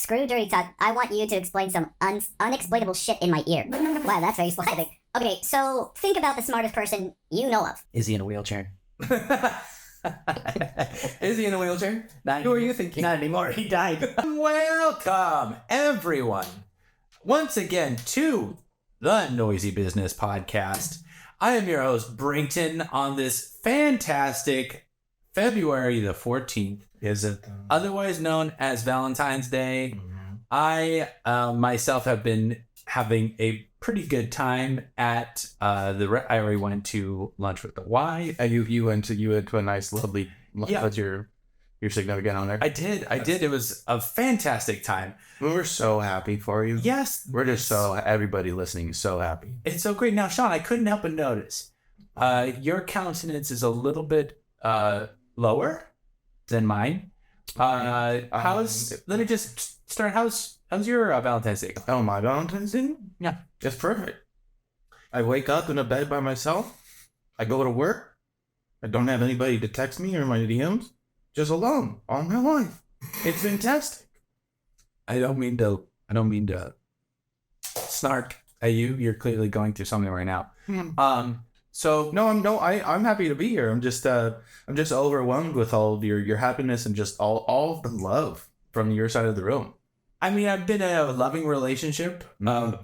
Screw dirty talk. I want you to explain some unexplainable shit in my ear. Wow, that's very specific. Okay, so think about the smartest person you know of. Is he in a wheelchair? Is he in a wheelchair? Who are you thinking? Not anymore. He died. Welcome, everyone, once again to the Noisy Business Podcast. I am your host, Brington, on this fantastic February the 14th. Is it? Otherwise known as Valentine's Day. I myself have been having a pretty good time at I already went to lunch with the wife. And you went to a nice, lovely. Yeah. What's your significant on there? I did. It was a fantastic time. We're so happy for you. Yes, We're just everybody listening is so happy. it's so great. Now, Sean, I couldn't help but notice your countenance is a little bit lower than mine. Let me just start. How's your Valentine's Day? Oh, my Valentine's Day? Yeah. It's perfect. I wake up in a bed by myself. I go to work. I don't have anybody to text me or my DMs. Just alone, on my life. It's fantastic. I don't mean to snark at you. You're clearly going through something right now. So I'm happy to be here. I'm just overwhelmed with all of your happiness and just all of the love from your side of the room. I mean, I've been in a loving relationship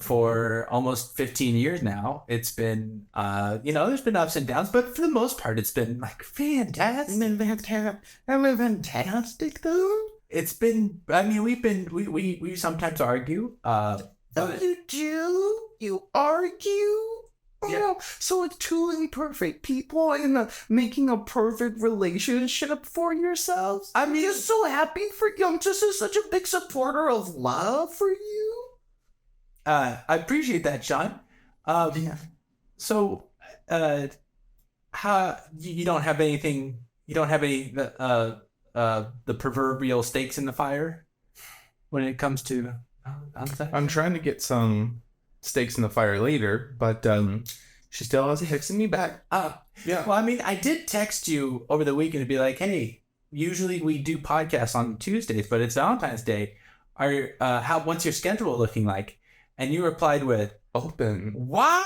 for almost 15 years now. It's been, there's been ups and downs, but for the most part, it's been like fantastic. Fantastic, though. It's been, I mean, we sometimes argue. You do? You argue? Yeah. So it's two imperfect people and making a perfect relationship for yourselves? I'm just so happy for you. I'm just such a big supporter of love for you. I appreciate that, Sean. So, how you don't have anything? You don't have any the proverbial stakes in the fire when it comes to. I'm trying to get some stakes in the fire later, but she still hasn't texted me back. Yeah. Well, I mean, I did text you over the weekend to be like, hey, usually we do podcasts on Tuesdays, but it's Valentine's Day. What's your schedule looking like? And you replied with Open. wide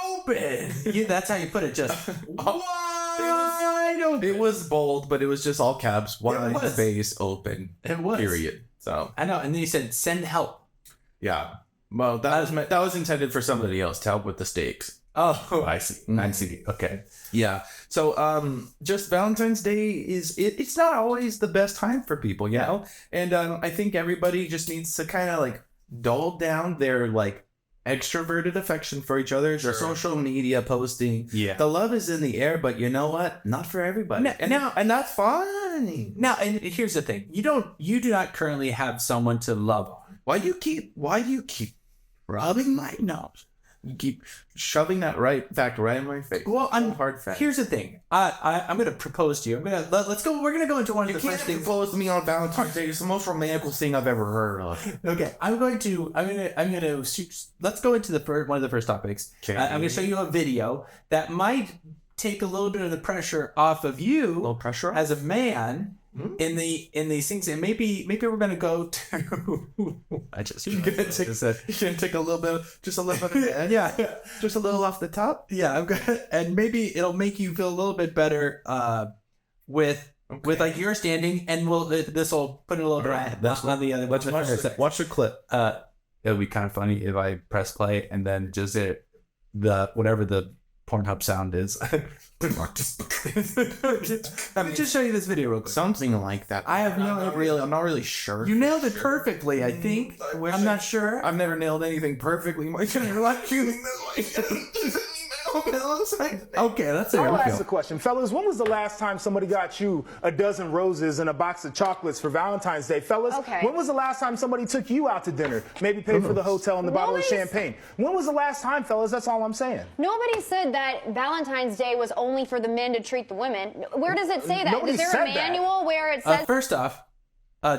open. That's how you put it, just wide open. It was bold, but it was just all caps. Wide was. space open. It was. Period. So I know. And then you said send help. yeah. Well, that was intended for somebody else to help with the stakes. Oh, I see. I see. Okay. Yeah. So, just Valentine's Day it's not always the best time for people, you know? And, I think everybody just needs to kind of like dull down their like extroverted affection for each other, their social media posting. Yeah. The love is in the air, but you know what? Not for everybody. And that's fine. Now, and here's the thing. You do not currently have someone to love on. Why do you keep rubbing my nose? You keep shoving that fact right in my face. Well, hard fact. Here's the thing. I'm going to propose to you. Let's go. We're going to go into one of the first things. Propose to me on Valentine's Day. It's the most romantic thing I've ever heard of. Okay, I'm going to. Let's go into one of the first topics. Okay. I'm going to show you a video that might take a little bit of the pressure off of you, A little pressure as a man. In these things, and maybe we're gonna go to. You're gonna take a little bit, just a little bit, just a little off the top. Yeah, I'm gonna, and maybe it'll make you feel a little bit better with like your standing, and this will put it a little bit on the other. Watch the clip. It would be kind of funny if I press play and then just whatever the Pornhub sound is. Let me just show you this video real quick. Something like that. I'm not really sure. You nailed it perfectly, I think. I'm not sure. I've never nailed anything perfectly. My entire life. Okay, that's it. I'll ask the question. Fellas, when was the last time somebody got you a dozen roses and a box of chocolates for Valentine's Day? Fellas, when was the last time somebody took you out to dinner? Maybe paid for the hotel and the bottle of champagne. When was the last time, fellas? That's all I'm saying. Nobody said that Valentine's Day was only for the men to treat the women. Where does it say that? Nobody Is there said a manual where it says... First off,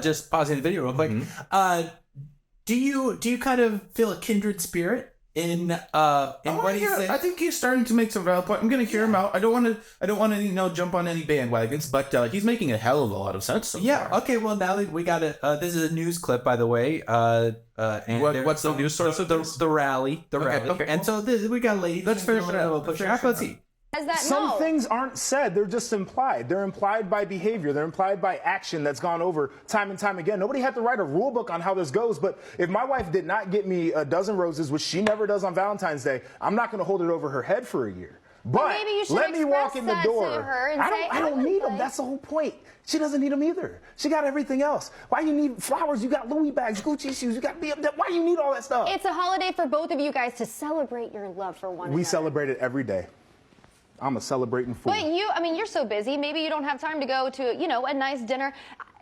just pausing the video real quick. Do you kind of feel a kindred spirit what he said. I think he's starting to make some valid point. I'm gonna hear him out. I don't want to jump on any bandwagons, but he's making a hell of a lot of sense. So far. Okay. Well, now we got it. This is a news clip, by the way. And what's the news source? So the rally. Okay. And so we got a lady. Let's finish it. Let's see. Some things aren't said, they're just implied. They're implied by behavior. They're implied by action that's gone over time and time again. Nobody had to write a rule book on how this goes, but if my wife did not get me a dozen roses, which she never does on Valentine's Day, I'm not going to hold it over her head for a year. But maybe you should let me walk in the express door. that to her and I don't need them. That's the whole point. She doesn't need them either. She got everything else. Why you need flowers? You got Louis bags, Gucci shoes. You got BMW. Why you need all that stuff? It's a holiday for both of you guys to celebrate your love for one another. We celebrate it every day. I'm a celebrating fool. But you're so busy. Maybe you don't have time to go to, a nice dinner.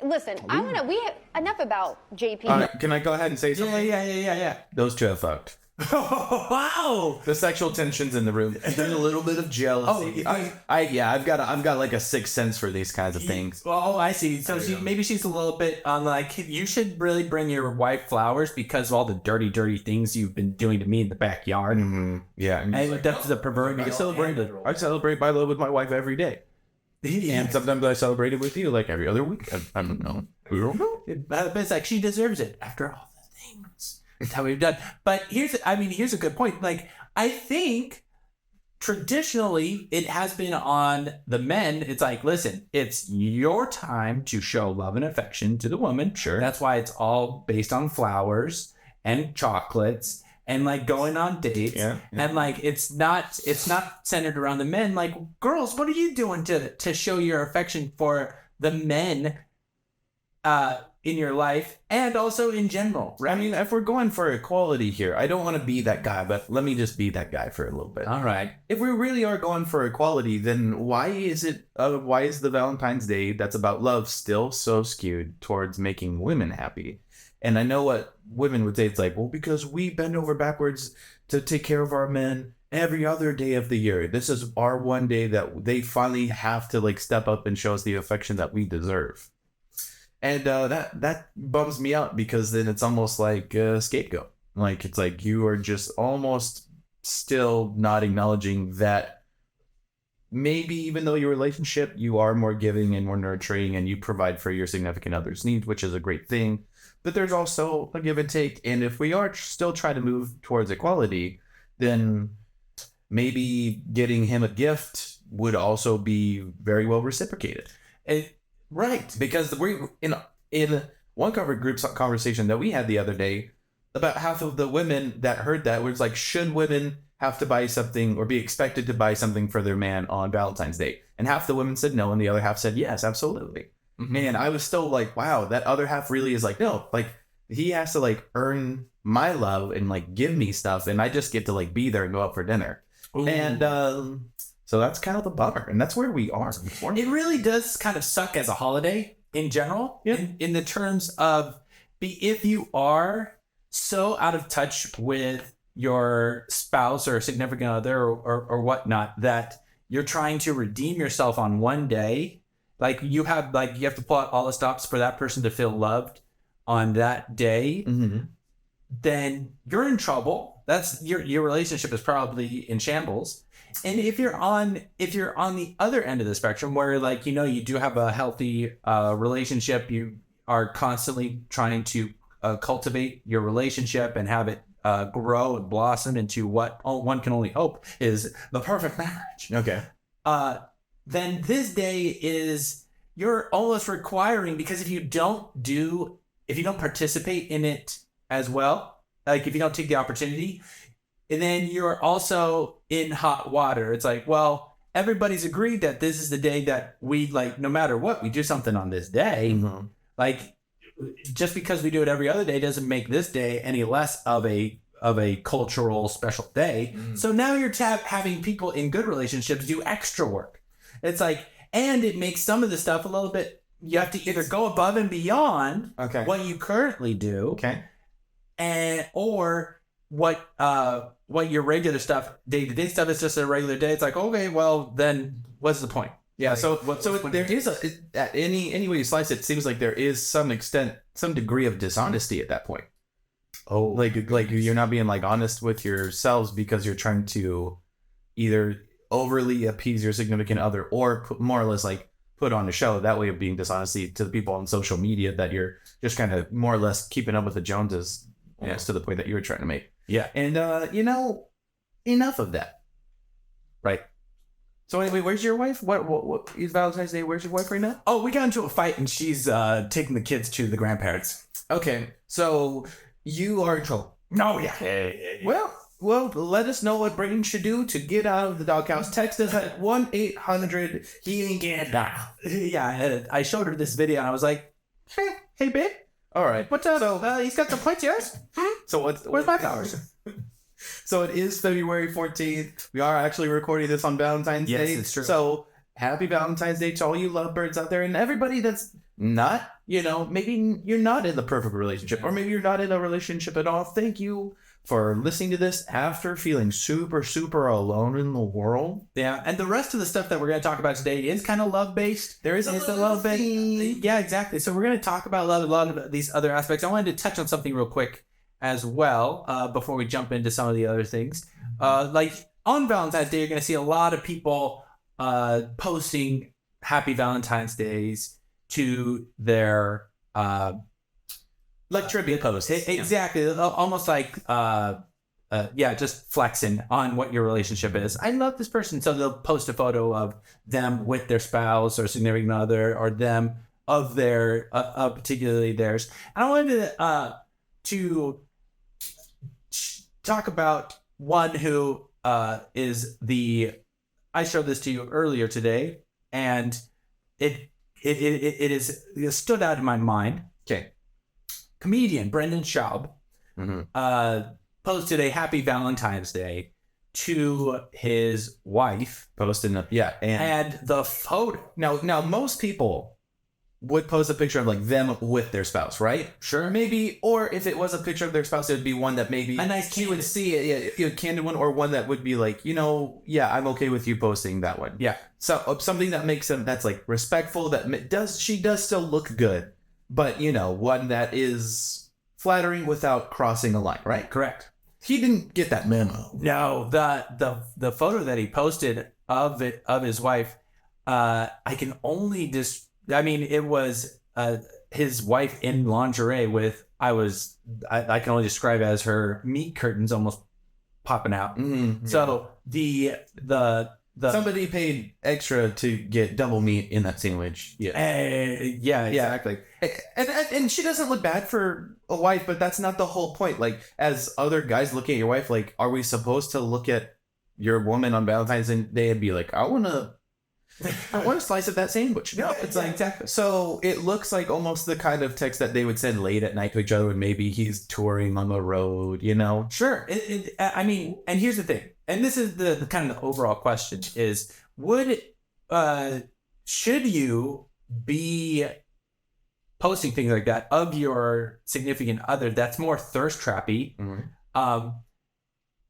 Listen, enough about JP. Can I go ahead and say something? Yeah. Those two have fucked. Wow. The sexual tensions in the room. There's a little bit of jealousy. I've got like a sixth sense for these kinds of things. Oh, I see. So maybe she's a little bit on like, you should really bring your wife flowers because of all the dirty things you've been doing to me in the backyard. Mm-hmm. Yeah. And that's the proverbial. I celebrate my love with my wife every day. And sometimes I celebrate it with you like every other week. I don't know. But it's like she deserves it after all the things. That's how we've done. But here's a good point. Like, I think traditionally it has been on the men. It's like, listen, it's your time to show love and affection to the woman. Sure. That's why it's all based on flowers and chocolates and like going on dates. Yeah. And like it's not centered around the men. Like, girls, what are you doing to show your affection for the men in your life and also in general, right? I mean, if we're going for equality here, I don't want to be that guy, but let me just be that guy for a little bit. All right. If we really are going for equality, then why is the Valentine's Day that's about love still so skewed towards making women happy? And I know what women would say. It's like, well, because we bend over backwards to take care of our men every other day of the year. This is our one day that they finally have to like step up and show us the affection that we deserve. And that bums me out because then it's almost like a scapegoat. Like, it's like you are just almost still not acknowledging that maybe even though your relationship, you are more giving and more nurturing and you provide for your significant other's needs, which is a great thing. But there's also a give and take. And if we are still trying to move towards equality, then maybe getting him a gift would also be very well reciprocated. Right, because we in one covered group conversation that we had the other day, about half of the women that heard that was like, should women have to buy something or be expected to buy something for their man on Valentine's Day? And half the women said no, and the other half said yes, absolutely. Mm-hmm. And I was still like, wow, that other half really is like, no, like he has to like earn my love and like give me stuff, and I just get to like be there and go out for dinner. Ooh. And so that's kind of the bummer, and that's where we are. It really does kind of suck as a holiday in general, in the terms of if you are so out of touch with your spouse or significant other or whatnot that you're trying to redeem yourself on one day, like you have to pull out all the stops for that person to feel loved on that day, mm-hmm. then you're in trouble. That's your relationship is probably in shambles. And if you're on the other end of the spectrum where like, you do have a healthy relationship, you are constantly trying to cultivate your relationship and have it grow and blossom into what one can only hope is the perfect marriage. Okay. Then this day you're almost requiring, because if you don't participate in it as well, like if you don't take the opportunity, and then you're also in hot water. It's like, well, everybody's agreed that this is the day that we, like, no matter what, we do something on this day. Mm-hmm. Like, just because we do it every other day doesn't make this day any less of a cultural special day. Mm-hmm. So now you're having people in good relationships do extra work. It's like, and it makes some of the stuff a little bit, you have to either go above and beyond what you currently do. Okay. Or what your regular stuff, day-to-day stuff is just a regular day. It's like, okay, well, then what's the point? Yeah, so there is at any way you slice it, seems like there is some degree of dishonesty at that point. Oh, like you're not being like honest with yourselves because you're trying to either overly appease your significant other or more or less like put on a show. That way of being dishonesty to the people on social media that you're just kind of more or less keeping up with the Joneses, almost to the point that you were trying to make. Yeah. And enough of that. Right. So anyway, where's your wife? What is Valentine's Day? Where's your wife right now? Oh, we got into a fight and she's taking the kids to the grandparents. Okay, so you are in trouble. No, yeah. Well, let us know what Brayden should do to get out of the doghouse. Text us at 1-800 he ain't getting down. Yeah, I showed her this video and I was like, hey babe. All right. What's up? So, he's got some points, yes? So Where's my flowers? So it is February 14th. We are actually recording this on Valentine's Day. Yes, it's true. So happy Valentine's Day to all you lovebirds out there and everybody that's not, maybe you're not in the perfect relationship or maybe you're not in a relationship at all. Thank you for listening to this after feeling super, super alone in the world. Yeah, and the rest of the stuff that we're going to talk about today is kind of love-based. There is a love bit. Yeah, exactly. So we're going to talk about a lot of these other aspects. I wanted to touch on something real quick as well before we jump into some of the other things. Like on Valentine's Day, you're going to see a lot of people posting Happy Valentine's Days to their like tribute posts. Exactly. Almost like just flexing on what your relationship is. I love this person. So they'll post a photo of them with their spouse or significant other or them of their particularly theirs. And I wanted to talk about one who is I showed this to you earlier today and it stood out in my mind. Okay. Comedian Brendan Schaub posted a Happy Valentine's Day to his wife. Posting up, and the photo. Now most people would post a picture of like them with their spouse, right? Sure. Maybe, or if it was a picture of their spouse, it would be one that maybe a nice you would see it, a candid one, or one that would be like, I'm okay with you posting that one. Yeah. So something that makes them that's like respectful. She does still look good, but one that is flattering without crossing a line, right? Correct. He didn't get that memo. No, the photo that he posted of his wife, I can only it was his wife in lingerie with I can only describe it as her meat curtains almost popping out. Mm-hmm. So the somebody paid extra to get double meat in that sandwich. Yeah, exactly. And she doesn't look bad for a wife, but that's not the whole point. Like, as other guys looking at your wife, like, are we supposed to look at your woman on Valentine's Day and be like, I want a slice of that sandwich? No, it's like, exactly. So it looks like almost the kind of text that they would send late at night to each other when maybe he's touring on the road, Sure. And here's the thing. And this is the kind of the overall question is, should you be posting things like that of your significant other that's more thirst trappy? Mm-hmm.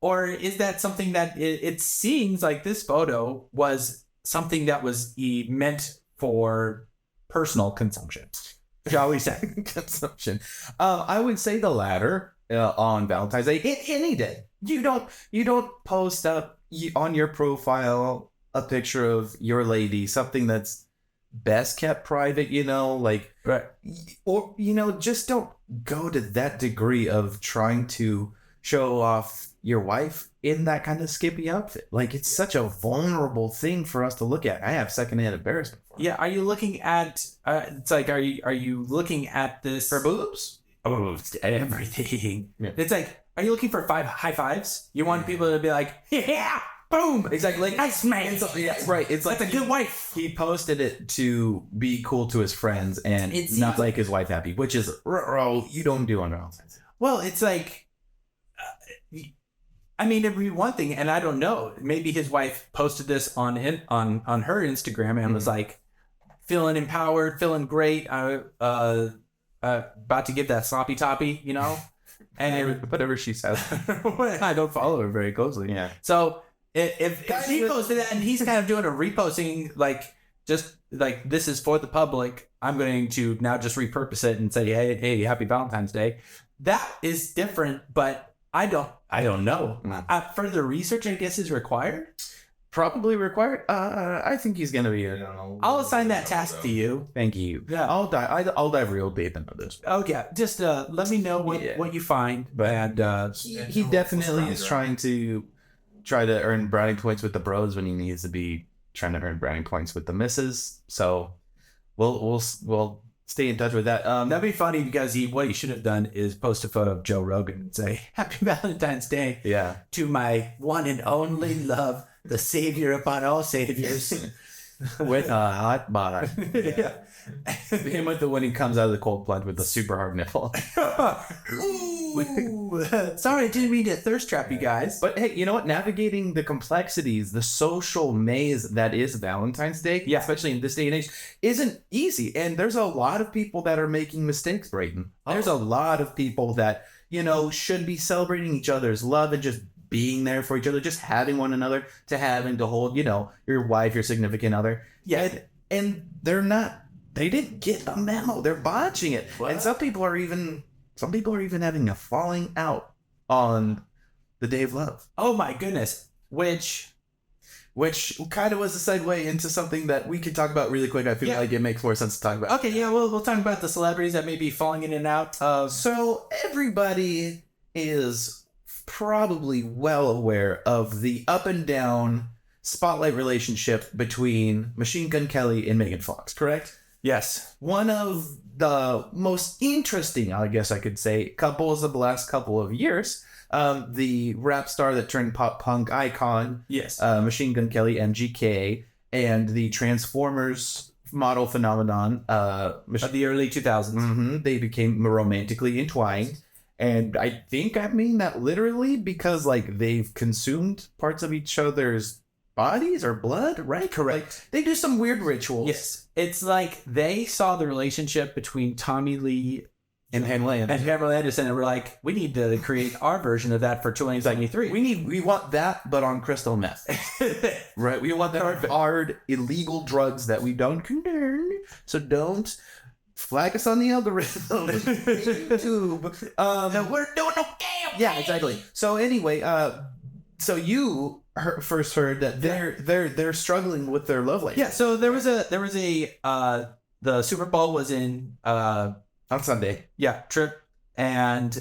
Or is that something that it seems like this photo was something that was meant for personal consumption, shall we say? Consumption. I would say the latter on Valentine's Day. Any day. You don't post up on your profile a picture of your lady, something that's best kept private, right. Or, just don't go to that degree of trying to show off your wife in that kind of skimpy outfit. Like, it's such a vulnerable thing for us to look at. I have secondhand embarrassment for it. Yeah. Are you looking at, it's like, are you looking at this? Her boobs? Oh, everything. Yeah. It's like, are you looking for high fives? You want people to be like, yeah, boom. Exactly. Like, Nice, man. Yeah, right. It's like That's a good wife. He posted it to be cool to his friends and It's not like his wife happy, which is you don't do on Valentine's. Well, it's like, it'd be one thing, and I don't know. Maybe his wife posted this on her Instagram and was like, feeling empowered, feeling great. About to give that sloppy toppy, and Whatever she says. I don't follow her very closely. Yeah. So if he posted that and he's kind of doing a reposting, like just like this is for the public. I'm going to now just repurpose it and say, hey, happy Valentine's Day. That is different, but I don't know. Further research, I guess, is required. Probably required. I think he's gonna be. I'll assign that task to you. Thank you. Yeah. I'll dive real deep into this. Oh yeah, just let me know what you find. And He definitely is trying to earn brownie points with the bros when he needs to be trying to earn brownie points with the misses. So we'll stay in touch with that. That'd be funny because what he should have done is post a photo of Joe Rogan and say, "Happy Valentine's Day, to my one and only love, the savior upon all saviors." With a hot bottom. Yeah. Him with when he comes out of the cold plunge with the super hard nipple. Ooh, sorry, I didn't mean to thirst trap you guys. But hey, you know what? Navigating the complexities, the social maze that is Valentine's Day, especially in this day and age, isn't easy. And there's a lot of people that are making mistakes, Brayden. There's a lot of people that, should be celebrating each other's love and just being there for each other, just having one another, to having to hold, your wife, your significant other. Yeah. And they're not, they didn't get the memo. They're botching it. What? And some people are even having a falling out on the day of love. Oh my goodness. Which kind of was a segue into something that we could talk about really quick. I feel like it makes more sense to talk about. Okay, yeah, we'll talk about the celebrities that may be falling in and out of. So everybody is probably well aware of the up and down spotlight relationship between Machine Gun Kelly and Megan Fox, correct? Yes. One of the most interesting, I guess I could say, couples of the last couple of years. The rap star that turned pop punk icon, Machine Gun Kelly, MGK, and the Transformers model phenomenon of the early 2000s. They became romantically entwined. And I think I mean that literally because they've consumed parts of each other's bodies or blood, right? Correct. They do some weird rituals. Yes. It's like they saw the relationship between Tommy Lee and Pamela Anderson and we're like, we need to create our version of that for 2023. We want that, but on crystal meth. Right? We want that hard, illegal drugs that we don't condone. So don't flag us on the algorithm. YouTube. We're doing okay. Yeah, exactly. So anyway, so you first heard that they're struggling with their love life. Yeah. So there was a the Super Bowl was in on Sunday. Yeah, trip. And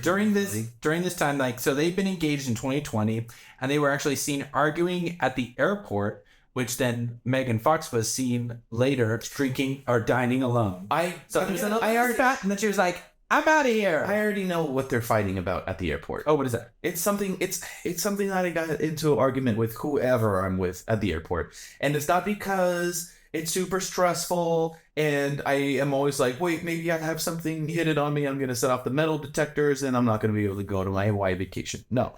during this time, so they've been engaged in 2020, and they were actually seen arguing at the airport. Which then Megan Fox was seen later drinking or dining alone. There's another fat, and then she was like, "I'm out of here." I already know what they're fighting about at the airport. Oh, what is that? It's something that I got into an argument with whoever I'm with at the airport, and it's not because it's super stressful, and I am always like, wait, maybe I have something hidden on me. I'm gonna set off the metal detectors, and I'm not gonna be able to go to my Hawaii vacation. No,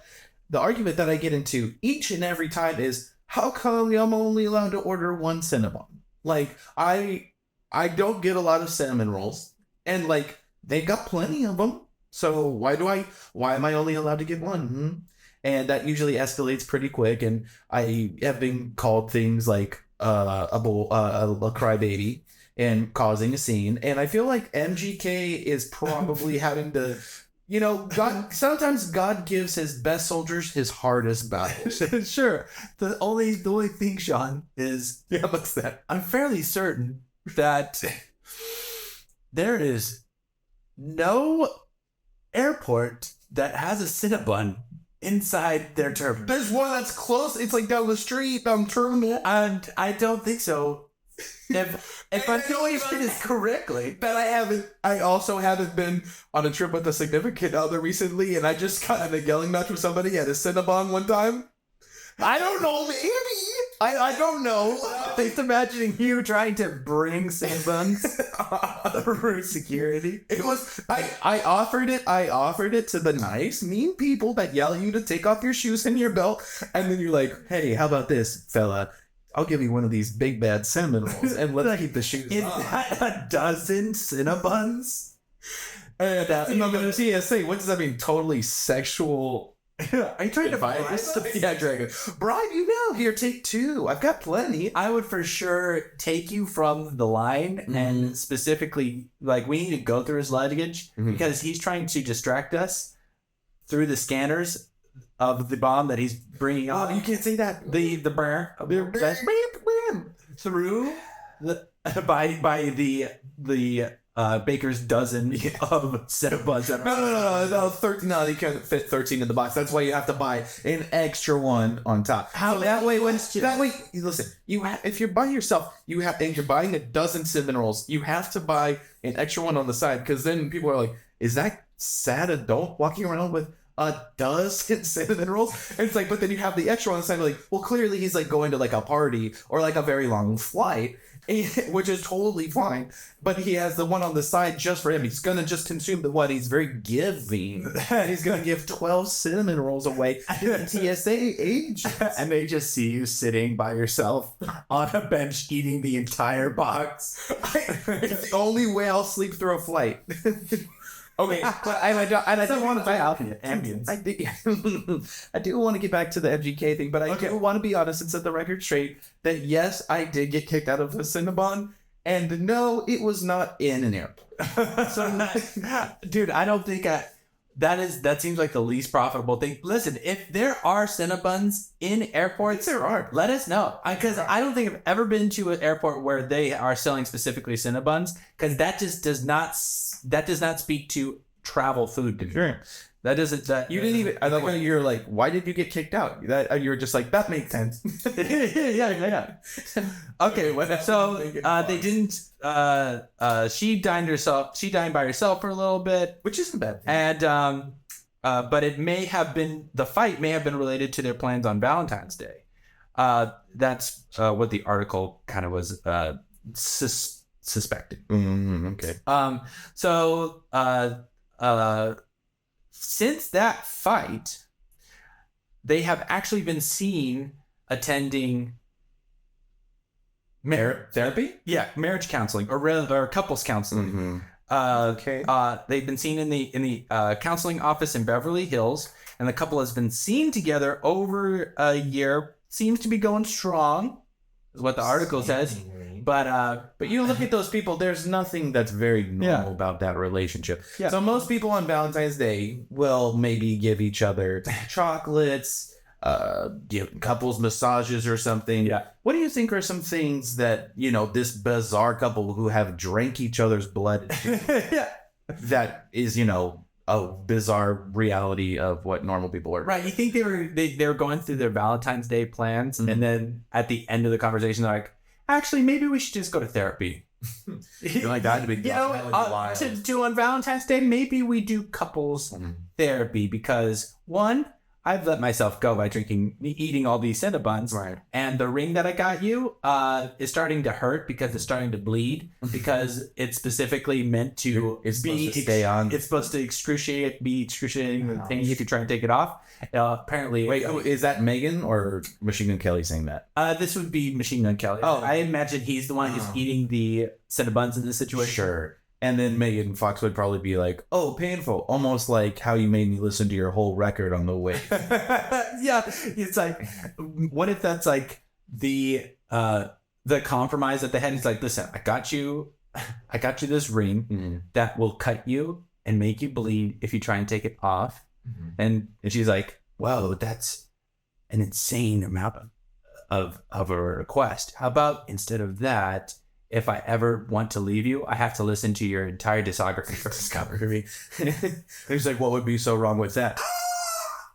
the argument that I get into each and every time is, how come I'm only allowed to order one Cinnabon? I don't get a lot of cinnamon rolls, and they got plenty of them. So why am I only allowed to get one? And that usually escalates pretty quick. And I have been called things like a crybaby and causing a scene. And I feel like MGK is probably having to. Sometimes God gives his best soldiers his hardest battles. Sure. The only thing, Sean, is what's that? I'm fairly certain that there is no airport that has a Cinnabon inside their terminal. There's one that's close. It's down the street on terminal. And I don't think so. If I know this correctly, that I also haven't been on a trip with a significant other recently, and I just got in a yelling match with somebody at a Cinnabon one time. I don't know, maybe. I don't know. Just imagining you trying to bring Cinnabons through security. It was I offered it to the nice, mean people that yell at you to take off your shoes and your belt, and then you're like, hey, how about this, fella? I'll give you one of these big bad cinnamon rolls and let's keep the shoes on. A dozen Cinnabons? And TSA, what does that mean? Totally sexual Are you trying to buy this? Yeah, Dragon. Bribe you now. Here, take 2. I've got plenty. I would for sure take you from the line and specifically, like, we need to go through his luggage because he's trying to distract us through the scanners of the bomb that he's bringing on. Oh, you can't say that. The burr through the by the baker's dozen of Cinnabons. No, 13. No, you can't fit 13 in the box. That's why you have to buy an extra one on top. So that way, listen, if you're by yourself, and you're buying a dozen cinnamon rolls, you have to buy an extra one on the side because then people are like, "Is that sad adult walking around with a dozen cinnamon rolls?" And it's like, but then you have the extra one on the side, like, well, clearly he's like going to like a party or like a very long flight. Which is totally fine, but he has the one on the side just for him. He's gonna just consume the one. He's very giving. He's gonna give 12 cinnamon rolls away to the TSA agents. And they just see you sitting by yourself on a bench eating the entire box. It's the only way I'll sleep through a flight. Okay, but I don't want to buy ambience. I do want to get back to the MGK thing, but I do want to be honest and set the record straight that yes, I did get kicked out of the Cinnabon, and no, it was not in an airport. Dude, I don't think that seems like the least profitable thing. Listen, if there are Cinnabons in airports, there are. Let us know, because I don't think I've ever been to an airport where they are selling specifically Cinnabons, because that just does not speak to travel food. Sure. That doesn't. That you didn't even. I thought you're like, why did you get kicked out? That you were just like, that makes sense. yeah. Okay, so they didn't. She dined by herself for a little bit, which isn't bad. And but the fight may have been related to their plans on Valentine's Day. That's what the article kind of was suspected. Okay. So since that fight, they have actually been seen attending therapy? Yeah, marriage counseling or couples counseling. They've been seen in the counseling office in Beverly Hills, and the couple has been seen together over a year. Seems to be going strong, is what the article says. But you look at those people, there's nothing that's very normal about that relationship. Yeah. So most people on Valentine's Day will maybe give each other chocolates, give couples massages or something. Yeah. What do you think are some things that, this bizarre couple who have drank each other's blood that is, a bizarre reality of what normal people are? Right. You think they were going through their Valentine's Day plans, and then at the end of the conversation, they're like, actually, maybe we should just go to therapy. Like that would be to do on Valentine's Day, maybe we do couples therapy, because one, I've let myself go by eating all these Cinnabons. Right. And the ring that I got you is starting to hurt because it's starting to bleed, because it's specifically meant to stay on. It's supposed to be excruciating thing if you try and take it off. Apparently. Wait, is that Megan or Machine Gun Kelly saying that? This would be Machine Gun Kelly. Oh, I imagine he's the one who's eating the Cinnabons in this situation. Sure. And then Megan Fox would probably be like, "Oh, painful," almost like how you made me listen to your whole record on the way. Yeah, it's like, what if that's like the compromise at the head? It's like, listen, I got you this ring that will cut you and make you bleed if you try and take it off. And she's like, "Whoa, that's an insane amount of a request. How about instead of that, if I ever want to leave you, I have to listen to your entire discography for discovery." He's like, "What would be so wrong with that?"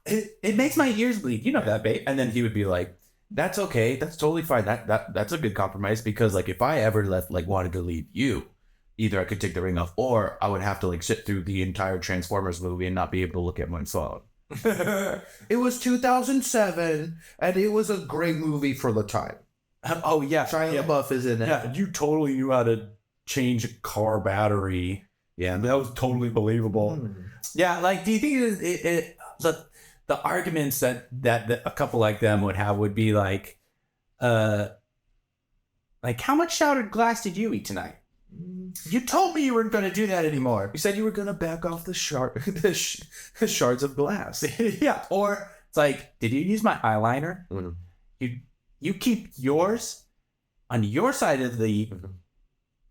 It makes my ears bleed. You know that, babe. And then he would be like, "That's okay. That's totally fine. That's a good compromise, because like if I ever wanted to leave you, either I could take the ring off, or I would have to sit through the entire Transformers movie and not be able to look at my phone." It was 2007, and it was a great movie for the time. Oh yeah, Shia LaBeouf is in it. Yeah, you totally knew how to change a car battery. Yeah, that was totally believable. Yeah, like, do you think the arguments that a couple like them would have would be like how much shattered glass did you eat tonight? You told me you weren't going to do that anymore. You said you were going to back off the shards of glass. Yeah. Or it's like, did you use my eyeliner? You keep yours on your side of the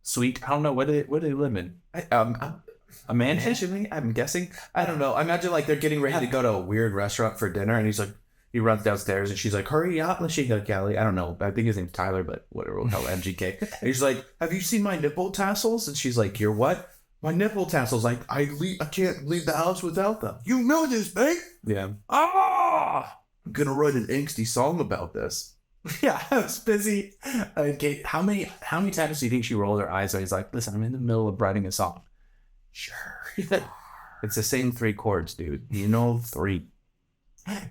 suite. I don't know. What do they live in? A mansion? I'm guessing. I don't know. I imagine like they're getting ready to go to a weird restaurant for dinner, and he's like, he runs downstairs, and she's like, hurry up, Machine Gun Kelly. I don't know. I think his name's Tyler, but whatever, we'll call it MGK. And he's like, have you seen my nipple tassels? And she's like, your what? My nipple tassels. Like, I can't leave the house without them. You know this, babe? Yeah. Ah! I'm gonna write an angsty song about this. Yeah, I was busy. Okay, how many times do you think she rolled her eyes when he's like, listen, I'm in the middle of writing a song? Sure. It's the same 3 chords, dude. You know 3.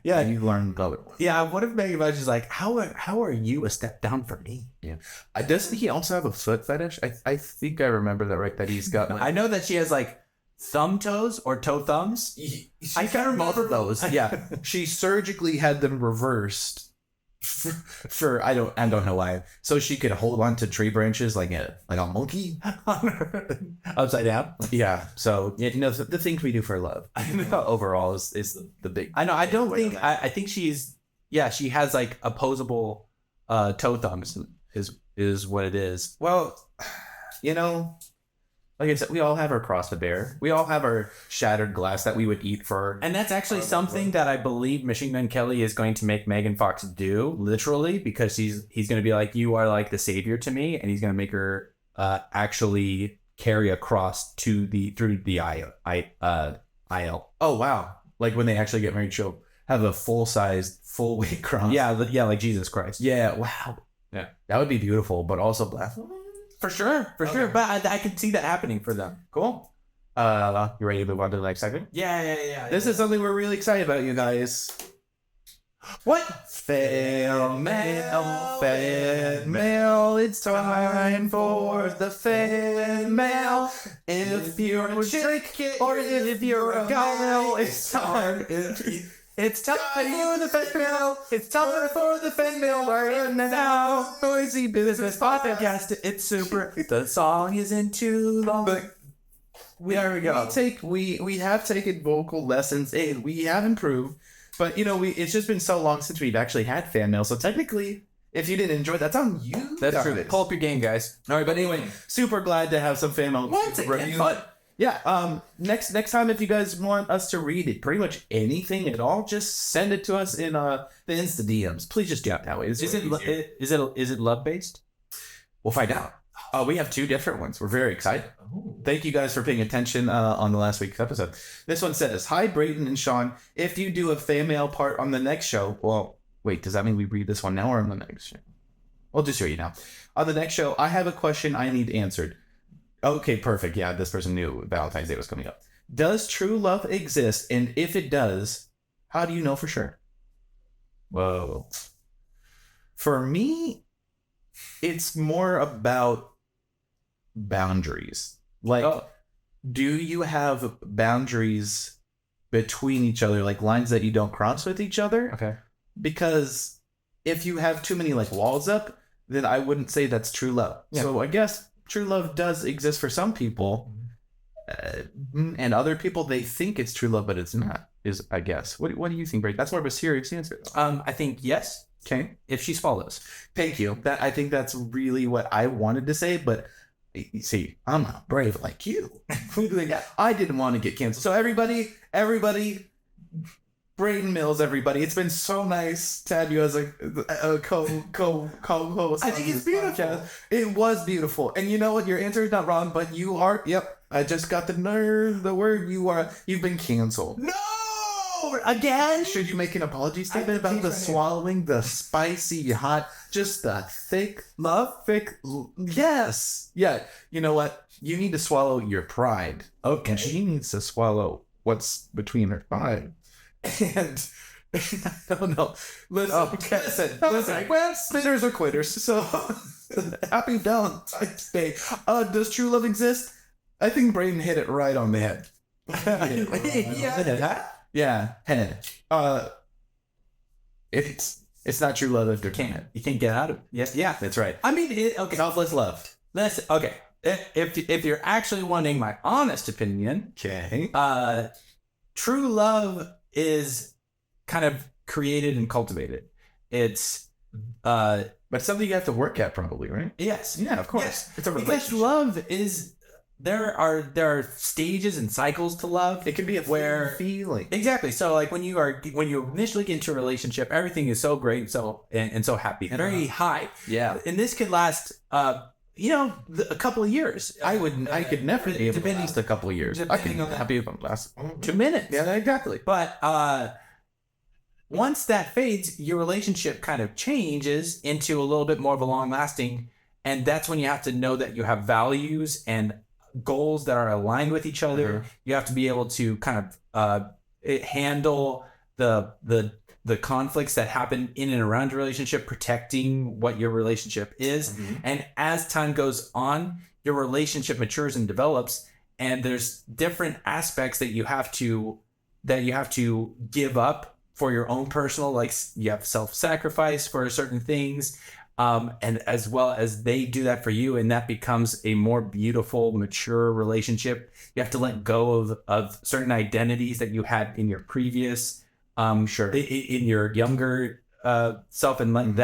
Yeah, you learn the other one. Yeah, what if Megan Bunch like, how are you a step down from me? Yeah. Doesn't he also have a foot fetish? I think I remember that, right? That he's got. I know that she has like thumb toes or toe thumbs. I can't remember those. Yeah, she surgically had them reversed for I don't know why, so she could hold on to tree branches like a monkey upside down. Yeah, so you know the things we do for love. I know overall is the big. I know. I don't think. I think she's. Yeah, she has like opposable toe thumbs. Is what it is. Well, you know. Like I said, we all have our cross to bear. We all have our shattered glass that we would eat for. And that's actually something that I believe Machine Gun Kelly is going to make Megan Fox do, literally, because he's going to be like, you are like the savior to me, and he's going to make her actually carry a cross through the aisle. Oh wow! Like when they actually get married, she'll have a full-sized, full-weight cross. Yeah, like Jesus Christ. Yeah. Wow. Yeah, that would be beautiful, but also blasphemous. For sure. But I can see that happening for them. Cool. You ready to move on to the next segment? Yeah. This is something we're really excited about, you guys. What? Fan mail. It's time for the fan mail. If you're a chick or if you're a guy, it's time. It's time for the fan mail. It's time for the fan mail. We're in now. Noisy Business Podcast. It's super. The song isn't too long. But there we go. We have taken vocal lessons and we have improved. But you know, it's just been so long since we've actually had fan mail. So technically, if you didn't enjoy, that's on you. That's true. Pull up your game, guys. All right, but anyway, super glad to have some fan mail. Yeah. Next time, if you guys want us to read it, pretty much anything at all, just send it to us in the Insta DMs. Please just do it that way. Is it love based? We'll find out. We have 2 different ones. We're very excited. Thank you guys for paying attention on the last week's episode. This one says, "Hi Brayden and Sean. If you do a fan mail part on the next show, well, wait, does that mean we read this one now or on the next show? We'll just show you now. On the next show, I have a question I need answered." Okay, perfect. Yeah, this person knew Valentine's Day was coming up. "Does true love exist? And if it does, how do you know for sure?" Whoa. For me, it's more about boundaries. Like, do you have boundaries between each other, like lines that you don't cross with each other? Okay. Because if you have too many like walls up, then I wouldn't say that's true love. Yeah. So I guess true love does exist for some people, and other people, they think it's true love, but it's not. I guess. What do you think, Brady? That's more of a serious answer. I think yes. Okay. If she follows. Thank you. I think that's really what I wanted to say, but you see, I'm not brave like you. I didn't want to get canceled. So everybody, Brayden Mills, everybody, it's been so nice to have you as a co-host. I think it's beautiful. Podcast. It was beautiful. And you know what? Your answer is not wrong, but you are, I just got the word, you've been canceled. No! Again? Should you make an apology statement about the swallowing, the spicy, hot, just the thick love? Yes. Yeah. You know what? You need to swallow your pride. Okay. And she needs to swallow what's between her thighs. And no. Listen. Well, spinners are quitters. So happy Valentine's Day. Does true love exist? I think Brayden hit it right on the head. Yeah, head. It's not true love if there can't. You can't get out of it. Yeah, that's right. I mean, okay. Selfless love. Okay. if you're actually wanting my honest opinion, Okay. true love is kind of created and cultivated. It's But something you have to work at, probably, right? yes, Yeah, of course. yes. It's a Because relationship. love is there are stages and cycles to love. It can be a where feeling. exactly. So like when you initially get into a relationship, everything is so great, and so happy, very high. Yeah. And this could last a couple of years. I could never be able to Depending- last a couple of years. I depending could on the- happy if I'm last 2 minutes. Yeah, exactly. But once that fades, your relationship kind of changes into a little bit more of a long lasting. And that's when you have to know that you have values and goals that are aligned with each other. Mhm. You have to be able to kind of handle the conflicts that happen in and around your relationship, protecting what your relationship is. Mhm. And as time goes on, your relationship matures and develops. And there's different aspects that you have to give up for your own personal, like you have self-sacrifice for certain things, and as well as they do that for you, and that becomes a more beautiful, mature relationship. You have to let go of certain identities that you had in your previous, in your younger self, and let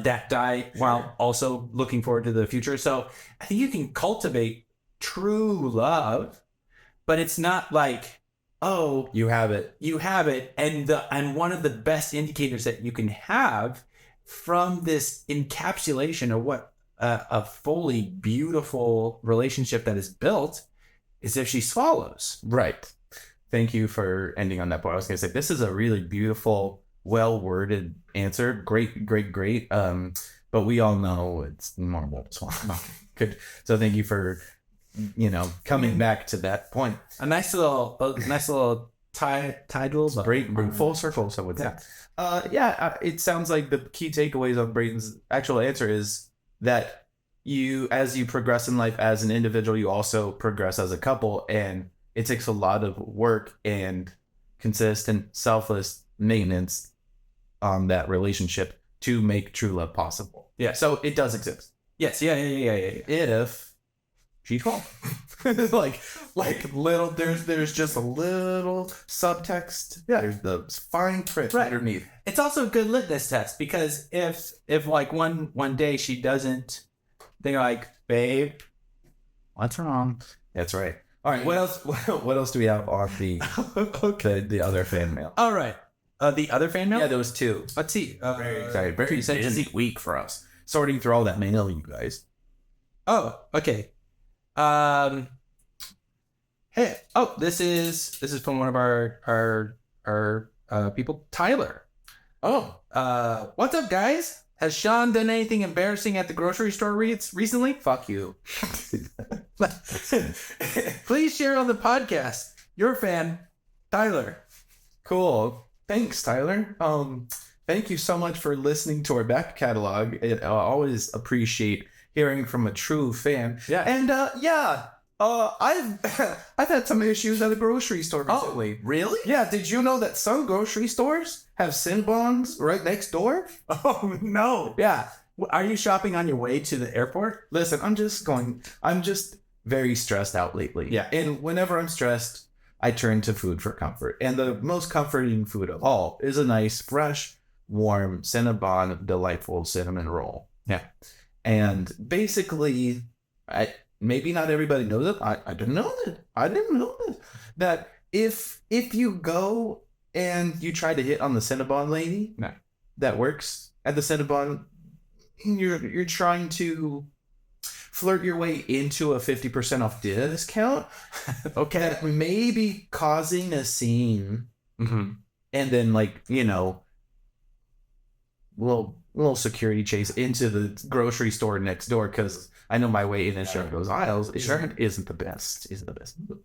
that die while also looking forward to the future. So I think you can cultivate true love, but it's not like, oh, You have it. you have it, and one of the best indicators that you can have from this encapsulation of what a fully beautiful relationship that is built is if she swallows. Right. Thank you for ending on that point. I was going to say, this is a really beautiful, well-worded answer. Great. But we all know it's normal to swallow. Good. So thank you for, coming back to that point. A nice little title, but Great. Full circle, so would say. It sounds like the key takeaways of Braden's actual answer is that as you progress in life as an individual, you also progress as a couple, and it takes a lot of work and consistent, selfless maintenance on that relationship to make true love possible. Yeah. So it does exist. yes, yeah. If she's wrong. like little, there's just a little subtext. Yeah. There's the fine print Right. underneath. It's also a good litmus test, because if like one day she doesn't, they're like, babe, what's wrong? That's right. All right. What else? What else do we have on the the other fan mail? All right. The other fan mail? Yeah, there was two. Let's see. Very excited. Very sent to busy week for us. Sorting through all that mail, you guys. Oh, okay. Hey. Oh, this is from one of our people, Tyler. Oh, What's up, guys? Has Sean done anything embarrassing at the grocery store recently? fuck you. Please share on the podcast. Your fan, Tyler. Cool. Thanks, Tyler. Thank you so much for listening to our back catalog. I always appreciate hearing from a true fan. Yeah. And I've had some issues at a grocery store recently. really? Yeah, did you know that some grocery stores have Cinnabons right next door? Oh, no. Yeah. Are you shopping on your way to the airport? Listen, I'm just very stressed out lately. Yeah. And whenever I'm stressed, I turn to food for comfort. And the most comforting food of all is a nice, fresh, warm, Cinnabon, delightful cinnamon roll. Yeah. And basically, maybe not everybody knows it. I didn't know that. That if you go and you try to hit on the Cinnabon lady, No. that works at the Cinnabon, you're trying to flirt your way into a 50% off discount. Okay. That may be causing a scene, Mm-hmm. and then little security chase into the grocery store next door, because I know my way in and out of those aisles. It sure isn't the best.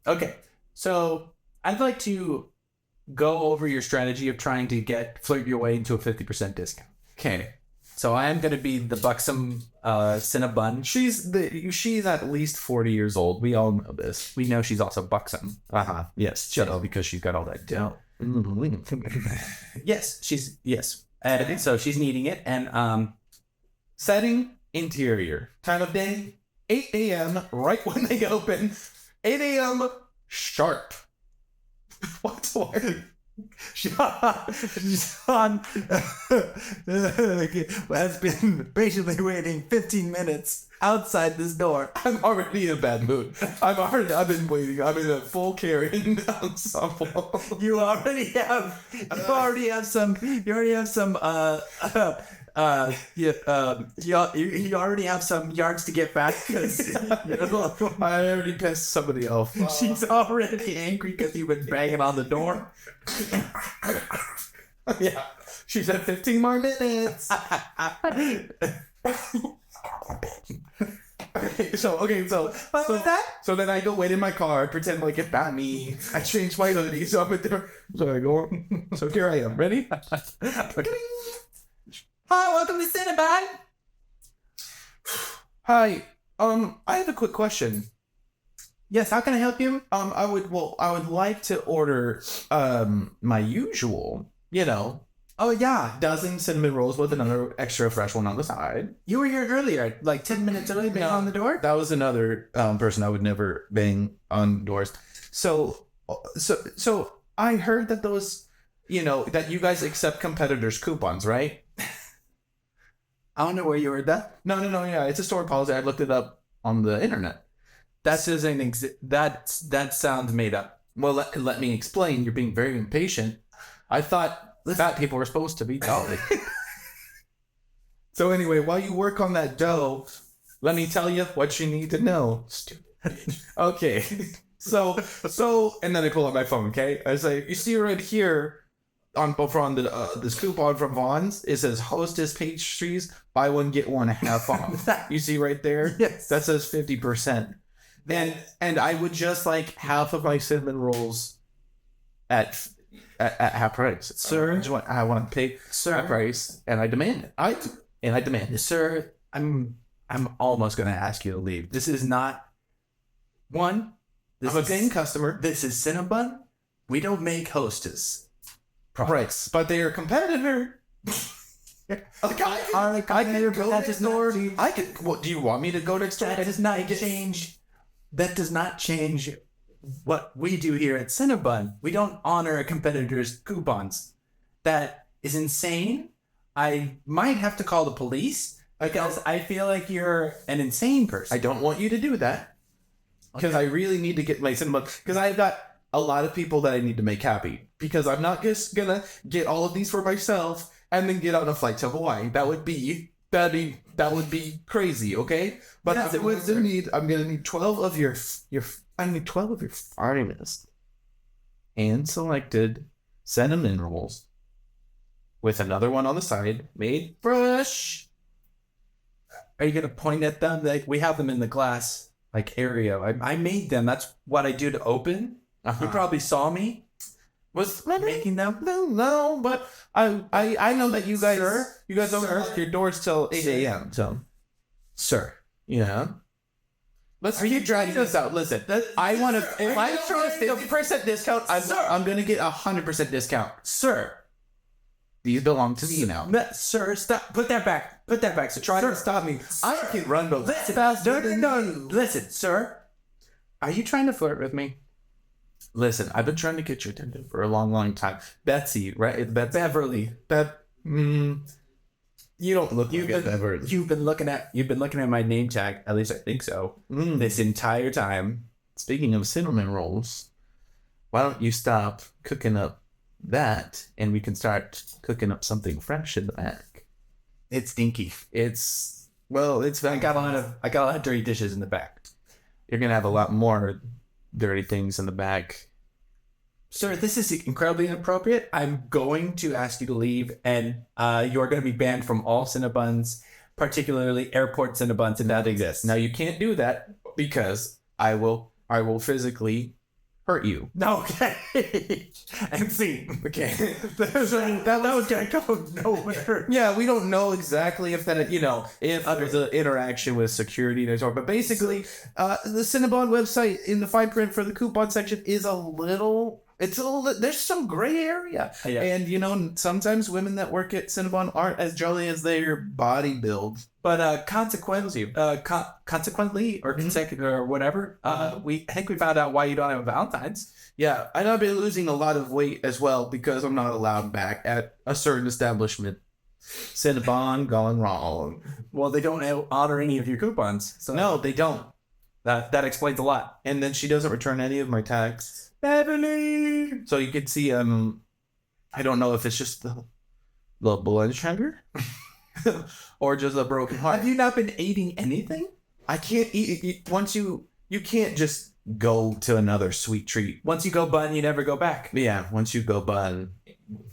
Okay. So I'd like to go over your strategy of trying to flirt your way into a 50% discount. Okay. So I am going to be the buxom Cinnabon. She's at least 40 years old. We all know this. We know she's also buxom. Yes. Because she's got all that dough. Yes. And so she's needing it. And Setting, interior. Time of day, 8 a.m. right when they open. 8 a.m. sharp. What's word? Sean has been patiently waiting 15 minutes outside this door. I'm already in a bad mood. I've been waiting. I'm in a full Karen ensemble. You already have some you already have some yards to get back because I already pissed somebody off. she's already angry because you've been banging on the door. Yeah. She said 15 more minutes. So then I go wait in my car, pretend like it's not me. I change my hoodie, so I'm at there. So I go. So here I am. Ready? Hi, welcome to Cinnabon. Hi. I have a quick question. Yes, how can I help you? I would like to order my usual, Oh yeah, dozen cinnamon rolls with another extra fresh one on the side. you were here earlier, like 10 minutes early, banging on the door. That was another person I would never bang on doors. So I heard that those, that you guys accept competitors' coupons, right? I don't know where you heard that. No, yeah, it's a store policy. I looked it up on the internet. That doesn't that sounds made up. Well, let me explain. You're being very impatient. I thought fat people were supposed to be jolly. So anyway, while you work on that dough, let me tell you what you need to know. Stupid. Okay. So, and then I pull out my phone. Okay, I say, you see right here on this coupon from Vaughn's. It says Hostess pastries, buy one get one half off. You see right there? Yes. That says 50%. And I would just like half of my cinnamon rolls at half price, Sir. I want to pay half price, and I demand it. I demand it, Sir, I'm almost going to ask you to leave. This is not one. I'm a paying customer. This is Cinnabon. We don't make Hostess Right, but they are a competitor. I can go next door. What do you want me to go next door? That does not change. That does not change what we do here at Cinnabon. We don't honor a competitor's coupons. That is insane. I might have to call the police because I feel like you're an insane person. I don't want you to do that because I really need to get my Cinnabon, because I've got a lot of people that I need to make happy, because I'm not just gonna get all of these for myself and then get on a flight to Hawaii. That would be crazy, okay? But Yes, I'm gonna need 12 of your finest and selected cinnamon rolls with another one on the side, made fresh. Are you gonna point at them? Like, we have them in the glass area. I made them. That's what I do to open. You probably saw me was making them. No, but I know that you guys don't open your doors till 8 a.m. So, Sir, yeah. Are you dragging this out? Listen, I want to. If I show a 50% discount, I'm gonna get 100% discount. Sir, These belong to me now. Sir, stop. Put that back. Put that back. So try to stop me. I can run those Listen, no. Listen, sir. Are you trying to flirt with me? Listen, I've been trying to get your attention for a long, long time. Betsy, right? Beverly. You don't look like Beverly. You've been looking at my name tag. At least I think so. This entire time. Speaking of cinnamon rolls, why don't you stop cooking up that, and we can start cooking up something fresh in the back. It's stinky. I got a lot of dirty dishes in the back. You're gonna have a lot more dirty things in the back. Sir, this is incredibly inappropriate. I'm going to ask you to leave, and you're going to be banned from all Cinnabons, particularly airport Cinnabons, and that exists. Now you can't do that because I will physically hurt you. No, okay. And see, okay. that was going to go nowhere. Yeah, we don't know exactly if there's an interaction with security and so on, but basically, the Cinnabon website in the fine print for the coupon section is a little It's a little, there's some gray area. Yeah. And, you know, sometimes women that work at Cinnabon aren't as jolly as their body build. But consequently, or consecutive or whatever, I think we found out why you don't have Valentine's. Yeah, and I've been losing a lot of weight as well because I'm not allowed back at a certain establishment. Cinnabon gone wrong. Well, they don't honor any of your coupons. So No, they don't. that explains a lot. And then she doesn't return any of my tags. Beverly! So you can see, I don't know if it's just the blood sugar or just a broken heart. Have you not been eating anything? I can't eat once you can't just go to another sweet treat. Once you go bun, you never go back. Yeah, once you go bun,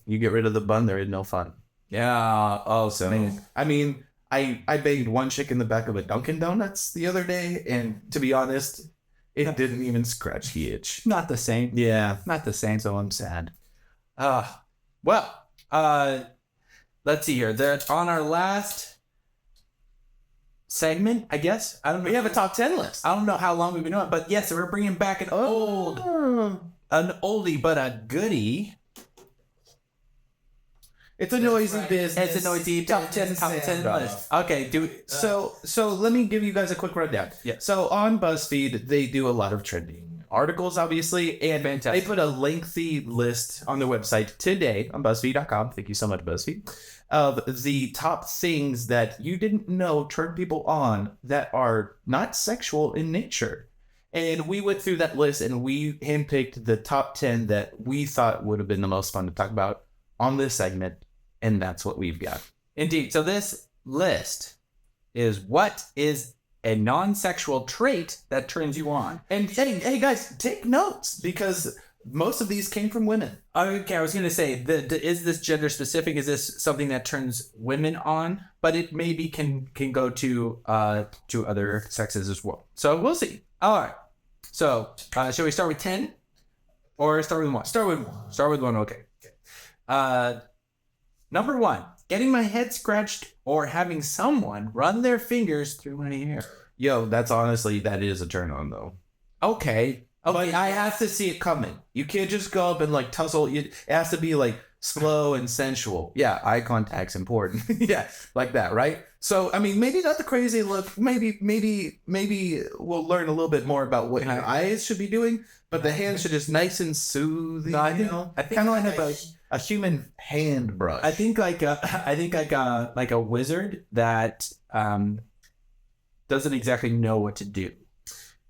you get rid of the bun, there is no fun. Yeah. Oh, so I mean, I banged one chick in the back of a Dunkin' Donuts the other day, and to be honest, it didn't even scratch the itch. not the same. Yeah. Not the same. So I'm sad. Well, let's see here. On our last segment, I guess. I don't know. We have a top 10 list. I don't know how long we've been doing it, but yes, we're bringing back an oldie but a goodie. It's a noisy business. It's a noisy top 10 list. Okay, So let me give you guys a quick rundown. Yeah. So on BuzzFeed, they do a lot of trending articles, obviously, and Fantastic. they put a lengthy list on their website today on BuzzFeed.com. Thank you so much, BuzzFeed. Of the top things that you didn't know turn people on that are not sexual in nature. And we went through that list and we handpicked the top 10 that we thought would have been the most fun to talk about on this segment. And that's what we've got. Indeed. So this list is what is a non-sexual trait that turns you on. And hey guys, take notes because most of these came from women. Okay, I was going to say, is this gender specific? Is this something that turns women on? But it maybe can go to other sexes as well. So we'll see. All right. So shall we start with 10 or start with 1? Start with one. Start with 1. Okay. Number 1, getting my head scratched or having someone run their fingers through my hair. Yo, that is a turn on though. Okay. But I have to see it coming. You can't just go up and like tussle. It has to be like slow and sensual. Yeah, eye contact's important. Yeah, like that, right? So, I mean, maybe not the crazy look. Maybe we'll learn a little bit more about what your eyes should be doing, but the hands should just nice and soothing. No, I think kind of like a human hand brush. I think like a wizard that doesn't exactly know what to do.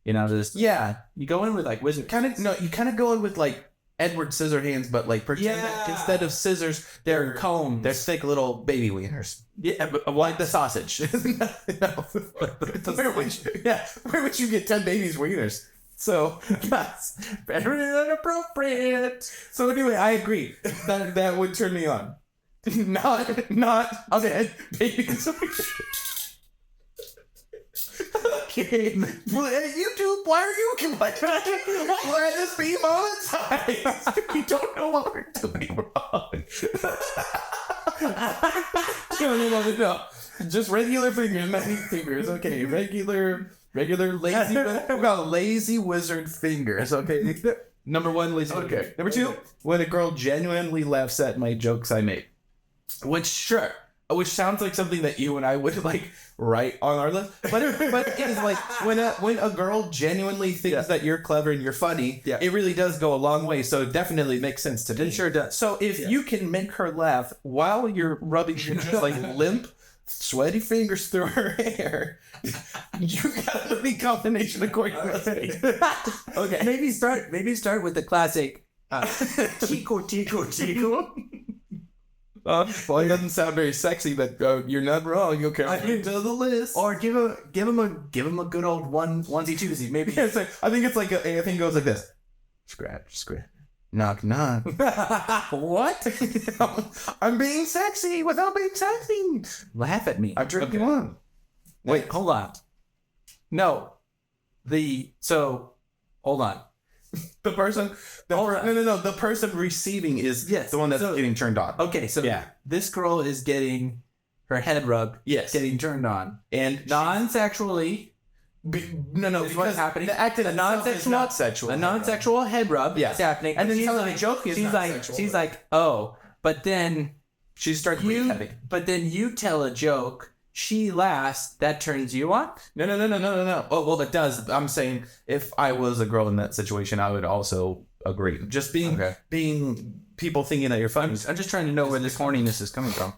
You know, you go in with like wizard. You kind of go in with like Edward Scissorhands, but like pretend that instead of scissors, they're combs. They're thick little baby wieners. Yeah, but Like the sausage. No. Where would you get 10 babies wieners? So that's very inappropriate. So anyway, I agree. That would turn me on. Not okay. Babies. Okay. YouTube, why are you like let this be monetized? You don't know what we're doing wrong. No. Just regular fingers, not neat fingers. Okay, regular lazy. We've got lazy wizard fingers. Okay. Number 1, lazy. Okay. Number 2, when a girl genuinely laughs at my jokes I make, which sounds like something that you and I would like write on our list, but it is like when a girl genuinely thinks that you're clever and you're funny, it really does go a long way. So it definitely makes sense to me. it sure does. So if you can make her laugh while you're rubbing your just like limp, sweaty fingers through her hair, you got the combination of choreography. Okay, Maybe start with the classic tico tico tico. Well, it doesn't sound very sexy, but you're not wrong. Okay, to the list. Or give him a good old onesie twosie. Maybe Yeah, I think it goes like this: scratch, knock, knock. What? I'm being sexy without being sexy. Laugh at me. I'm drinking one. Wait, hold on. No, hold on. The person, the person receiving is the one that's getting turned on. Okay, so this girl is getting her head rubbed. Yes. Getting turned on, And non-sexually. No, Is what's happening. The act The itself is non-sexual, not sexual. the non-sexual head rub Yes. is happening, And then she's telling like, a joke is she's not like, sexual. she's like, oh, but then She starts breathing heavy. but then you tell a joke, she laughs, that turns you on. No. Oh, well, it does. I'm saying if I was a girl in that situation, I would also agree. Just being people thinking that you're funny. I'm just trying to know where this horniness is coming from.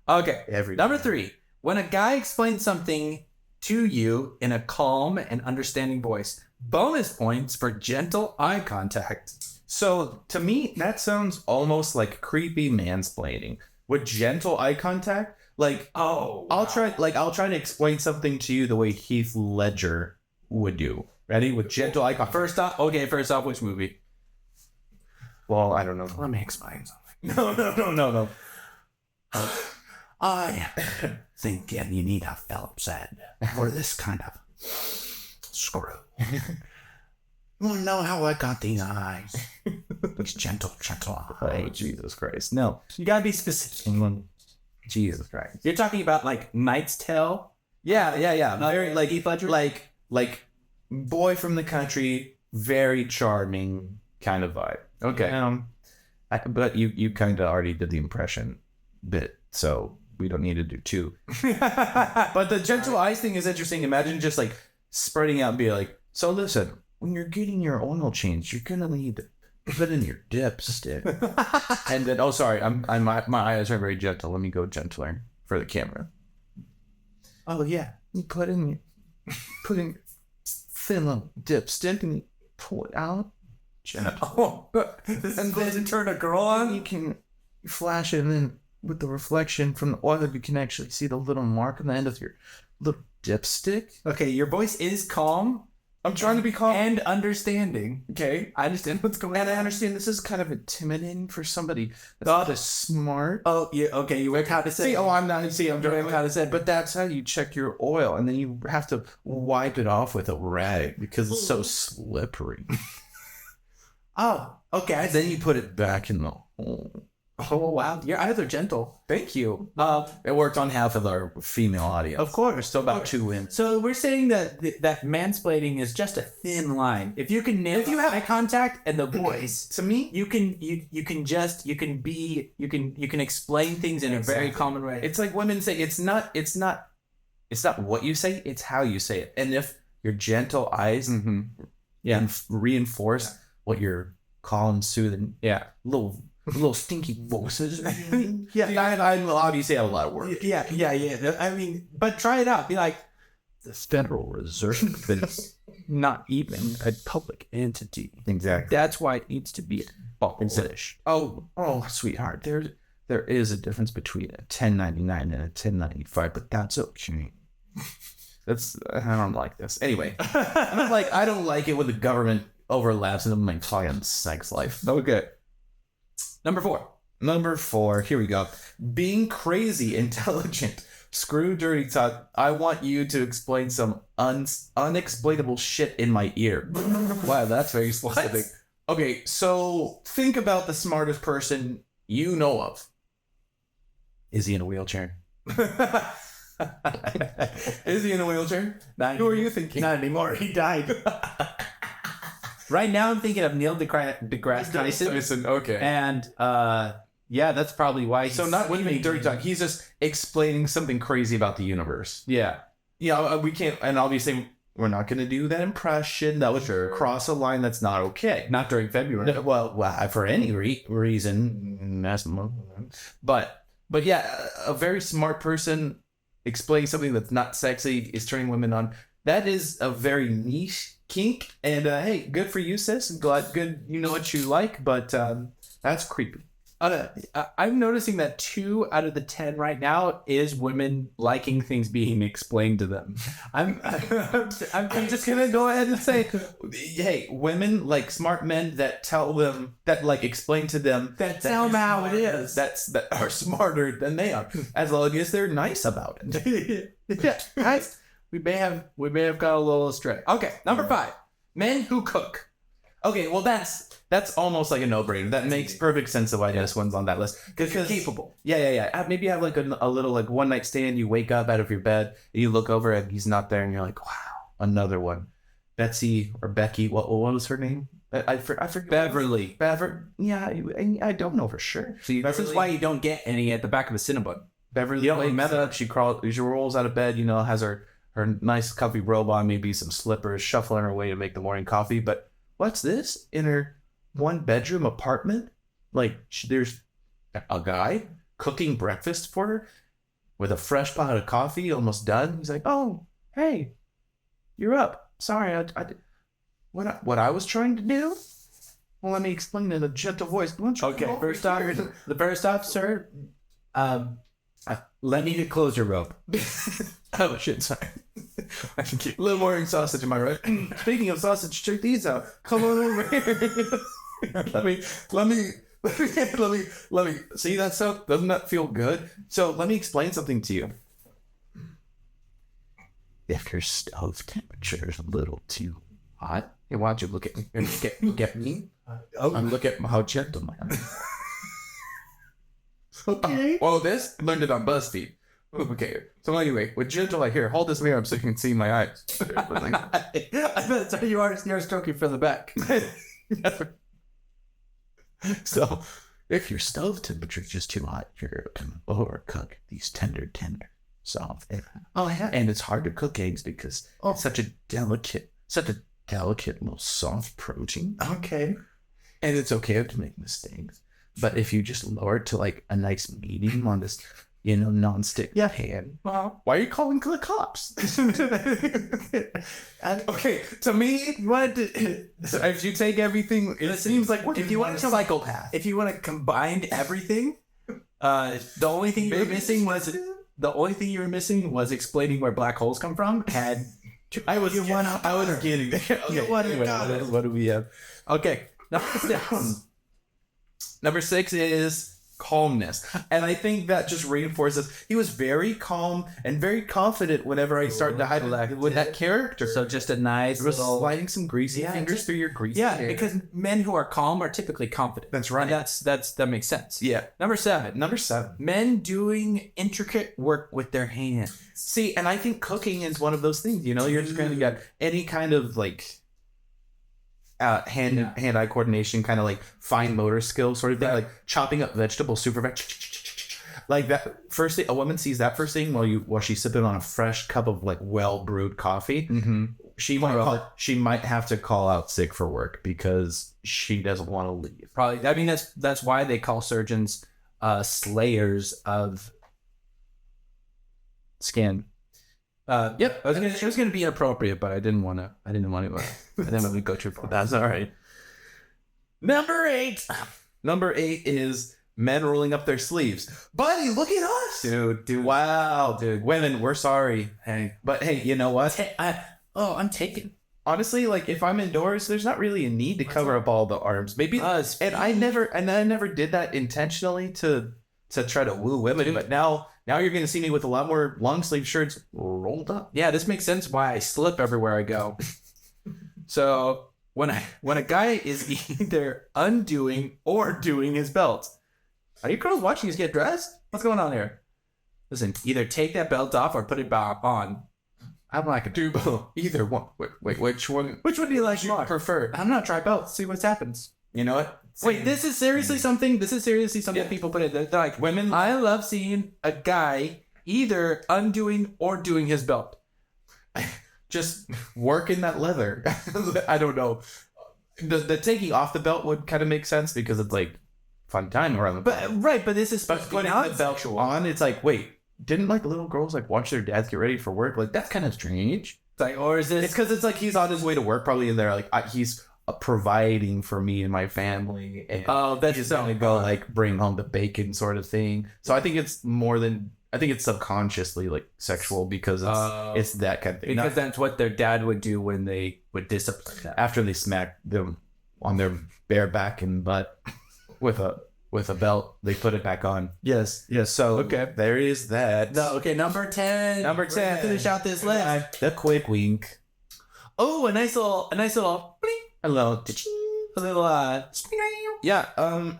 Okay, number 3. When a guy explains something to you in a calm and understanding voice, bonus points for gentle eye contact. So to me, that sounds almost like creepy mansplaining with gentle eye contact. Like, I'll try to explain something to you the way Heath Ledger would do. Ready? With gentle eye contact. First off, which movie? Well, I don't know. Let me explain something. No. I think you need a Phillips head for this kind of screw. You want to know how I got these eyes? These gentle eyes. Oh, Jesus Christ. No. You gotta be specific. Jesus Christ. You're talking about like Knight's Tale? Yeah. Very like Heath Ledger? Like boy from the country, very charming kind of vibe. Okay. But you kind of already did the impression bit, so we don't need to do 2. But the gentle eyes thing is interesting. Imagine just like spreading out and be like, so listen, when you're getting your oil change, you're gonna need to put in your dipstick. And then, sorry, my eyes are very gentle. Let me go gentler for the camera. Oh yeah, you put in your thin little dipstick and you pull it out. Gentle. This and then turn a girl on? You can flash it, and then with the reflection from the oil, you can actually see the little mark on the end of your little dipstick. Okay, your voice is calm. I'm trying to be calm and understanding. Okay, I understand what's going on. And I understand this is kind of intimidating for somebody that's not as smart. Oh, yeah, okay, you work how to say. I'm doing how to say, but that's how you check your oil, and then you have to wipe it off with a rag because it's so slippery. Oh, okay. Then you put it back in the hole. Oh, wow. Your eyes are gentle. Thank you. It worked on half of our female audience. Of course. So about 2 women. So we're saying that that mansplaining is just a thin line. If you can nail, if you have eye contact and the voice, to me, you can explain things in a very common way. It's like women say, it's not what you say, it's how you say it. And if your gentle eyes reinforce what you're calm, soothing, little stinky voices. I obviously have a lot of work. Yeah. I mean, but try it out. Be like, the Federal Reserve is not even a public entity. Exactly. That's why it needs to be abolished. Oh, sweetheart, there is a difference between a 1099 and a 1095, but that's okay. I don't like this. Anyway, I don't like it when the government overlaps into my client's sex life. Okay. Number four, here we go. Being crazy intelligent. Screw dirty talk. I want you to explain some unexplainable shit in my ear. Wow, that's very specific. What? Okay, so think about the smartest person you know of. Is he in a wheelchair? Is he in a wheelchair? Who are you thinking? Not anymore. He died. Right now, I'm thinking of Neil deGrasse Tyson. Okay. And yeah, that's probably why. So not even dirty talk. He's just explaining something crazy about the universe. Yeah. Yeah, we can't. And obviously, we're not going to do that impression. That would cross a line that's not okay. Not during February. No, well, for any reason. But yeah, a very smart person explaining something that's not sexy is turning women on. That is a very niche kink, and hey, good for you, sis. Good, you know what you like, but that's creepy. I'm noticing that 2 out of the 10 right now is women liking things being explained to them. I'm just gonna go ahead and say, hey, women like smart men that tell them that explain to them that tell them how it is. That are smarter than they are, as long as they're nice about it. Yeah, guys. We may have got a little astray. Okay, number 5. Men who cook. Okay, well that's almost like a no-brainer. That makes perfect sense of why this one's on that list. Because you're capable. Yeah. Maybe you have a little one-night stand. You wake up out of your bed, and you look over, and he's not there, and you're like, wow. another one. Betsy or Becky. What was her name? I forget. Beverly. Yeah, I don't know for sure. See, this is why you don't get any at the back of a Cinnabon. Beverly. You don't remember. Up. She rolls out of bed. Has her nice comfy robe on, maybe some slippers, shuffling her way to make the morning coffee. But what's this in her 1-bedroom apartment? Like there's a guy cooking breakfast for her with a fresh pot of coffee, almost done. He's like, "Oh, hey, you're up. Sorry, what I was trying to do? Well, let me explain in a gentle voice. Okay, first off, sir, let me close your rope. Oh shit, sorry. A little more sausage, am I right? Speaking of sausage, check these out. Come on over here. let me see that stuff. Doesn't that feel good? So let me explain something to you. If your stove temperature is a little too hot, hey, why don't you look at me? Get me? I'm looking at how gentle I am. Okay. This learned it on BuzzFeed. Okay. So anyway, with gentle, hold this mirror up so you can see my eyes. I bet so you are stroking from the back. So, if your stove temperature is just too hot, you're going to overcook these tender, soft eggs. Oh yeah, and it's hard to cook eggs because it's such a delicate little soft protein. Okay, and it's okay to make mistakes, but if you just lower it to like a nice medium on this, non-stick pan. Well, why are you calling the cops? Okay, to me, if you take everything, it seems like if you want to psychopath. If you want to combine everything, the only thing you were missing was explaining where black holes come from. I was getting there. Okay, what do we have? Okay, number 6 is calmness, and I think that just reinforces he was very calm and very confident whenever I started to hide with that character. So just a nice little sliding some greasy fingers through your greasy hair. Because men who are calm are typically confident. That's right. And that makes sense. Yeah. Number 7, men doing intricate work with their hands. See, and I think cooking is one of those things. You're just going to get any kind of like hand-eye coordination, kind of like fine motor skill sort of thing, like chopping up vegetables super fast. Like that first thing, a woman sees that first thing while she's sipping on a fresh cup of like well-brewed coffee. Mm-hmm. She might have to call out sick for work because she doesn't want to leave. Probably. I mean, that's why they call surgeons slayers of skin. Yep. It was gonna be inappropriate, but I didn't want to go too far. That's all right. Number 8 is men rolling up their sleeves. Buddy, look at us, dude. Wow, dude. Women, we're sorry. Hey, but hey, you know what? I'm taken. Honestly, like if I'm indoors, there's not really a need to cover up all the arms. Maybe and I never did that intentionally to try to woo women, but now you're going to see me with a lot more long sleeve shirts rolled up. Yeah, this makes sense why I slip everywhere I go. So when a guy is either undoing or doing his belt, are you girls watching us get dressed? What's going on here? Listen, either take that belt off or put it back on. I'm like a do both. Either one. Wait, which one? Which one do you like more? Prefer? I'm gonna try both. See what happens. You know what? Wait, this is seriously something people put in. They're like, women. I love seeing a guy either undoing or doing his belt. Just working that leather. I don't know. The taking off the belt would kind of make sense because it's like fun time around the belt. But this is putting the belt on. It's like, wait, didn't like little girls like watch their dads get ready for work? Like that's kind of strange. It's like, or is this? It's because it's like he's on his way to work probably, and they're like he's providing for me and my family, and that's just gonna go like bring home the bacon sort of thing. So I think it's subconsciously like sexual because it's that kind of thing. Because that's what their dad would do when they would discipline them after they smacked them on their bare back and butt with a belt. They put it back on. Yes. So okay, there is that. No, okay, number 10. Finish out this list. The quick wink. Oh, a nice little bling. A little yeah.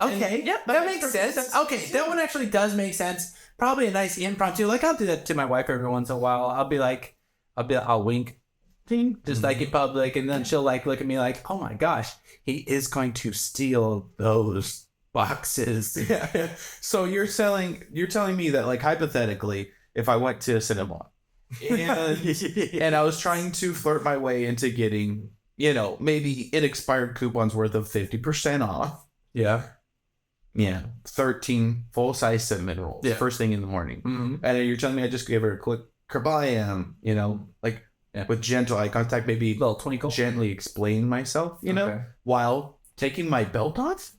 Okay. Yep. That makes sense. Okay, that one actually does make sense. Probably a nice impromptu. Like I'll do that to my wife every once in a while. I'll wink. just like in public, and then she'll like look at me like, oh my gosh, he is going to steal those boxes. Yeah. So you're telling me that, like, hypothetically, if I went to a cinema and I was trying to flirt my way into getting, maybe expired coupons worth of 50% off. Yeah. Yeah. 13 full-size cinnamon rolls. Yeah. First thing in the morning. Mm-hmm. And then you're telling me I just gave her a quick kablam, with gentle eye contact, maybe Little twinkle. gently explain myself, Okay. while taking my belt off?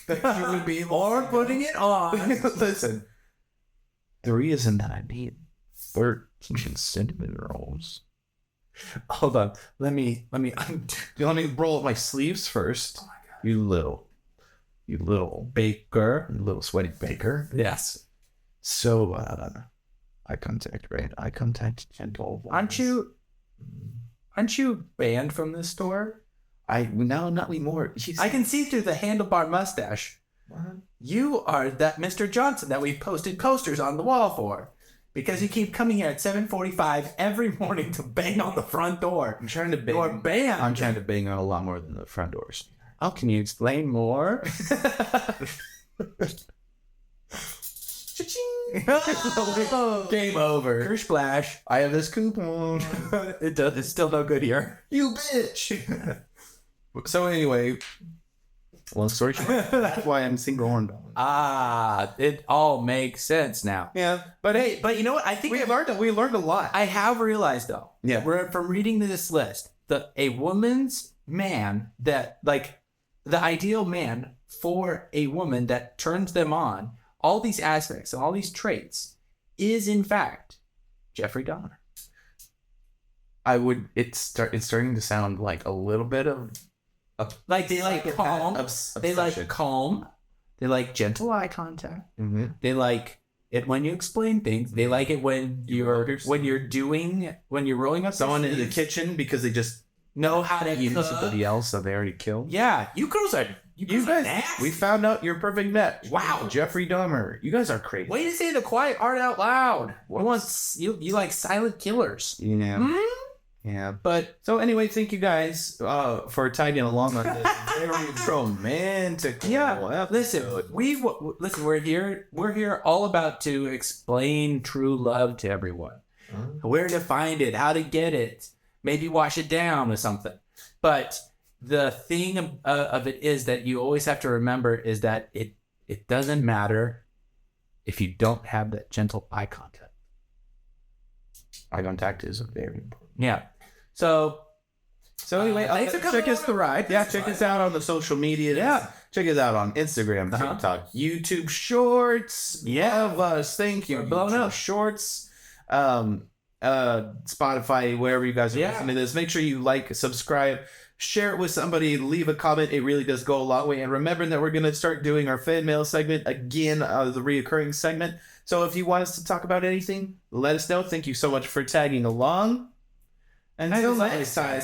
That would be Or putting it on. Listen. The reason that I need 13 cinnamon rolls. Hold on. Let me Let me roll up my sleeves first. Oh my God. You little baker. you little sweaty baker. Yes. So, eye contact, right? Eye contact, gentle. Aren't you banned from this store? No, not anymore. I can see through the handlebar mustache. What? You are that Mr. Johnson that we've posted posters on the wall for. Because you keep coming here at 7:45 every morning to bang on the front door. I'm trying to bang. You're banned. I'm trying to bang on a lot more than the front doors. Oh, can you explain more? Game over. Kersplash. I have this coupon. It's still no good here. You bitch. So anyway, long story short, that's why I'm single and It all makes sense now. yeah. But hey, you know what? I think We learned a lot. I have realized though. Yeah. From reading this list, a woman's man that like the ideal man for a woman that turns them on, all these aspects and all these traits, is in fact Jeffrey Dahmer. It's starting to sound like a little bit of Like they like calm. They obsession. like calm. They like gentle eye contact. Mm-hmm. They like it when you explain things. They like it when you're rolling up Someone your in the sleeves, kitchen because they just know how to eat cook. somebody else that they already killed. Yeah, you girls are You guys, nasty. we found out you're a perfect match. Wow. Jeffrey Dahmer. You guys are crazy. Way to say the quiet part out loud. You like silent killers. Yeah. Hmm? Yeah. But so anyway, thank you guys for tagging along on this very romantic. Yeah. Listen, we're here all about to explain true love to everyone. Where to find it, how to get it, maybe wash it down or something. But the thing of it is that you always have to remember is that it doesn't matter if you don't have that gentle eye contact. Eye contact is very important. Yeah. So anyway, thanks for coming check us the ride. Yeah, check us out on the social media. Yeah. Check us out on Instagram, Uh-huh. TikTok, YouTube Shorts. Yeah. Love us. Thank you. We're blowing YouTube up. Shorts. Spotify, wherever you guys are listening to this. Make sure you like, subscribe, share it with somebody, leave a comment. It really does go a long way. And remember that we're going to start doing our fan mail segment again, the reoccurring segment. So if you want us to talk about anything, let us know. Thank you so much for tagging along. Until next time.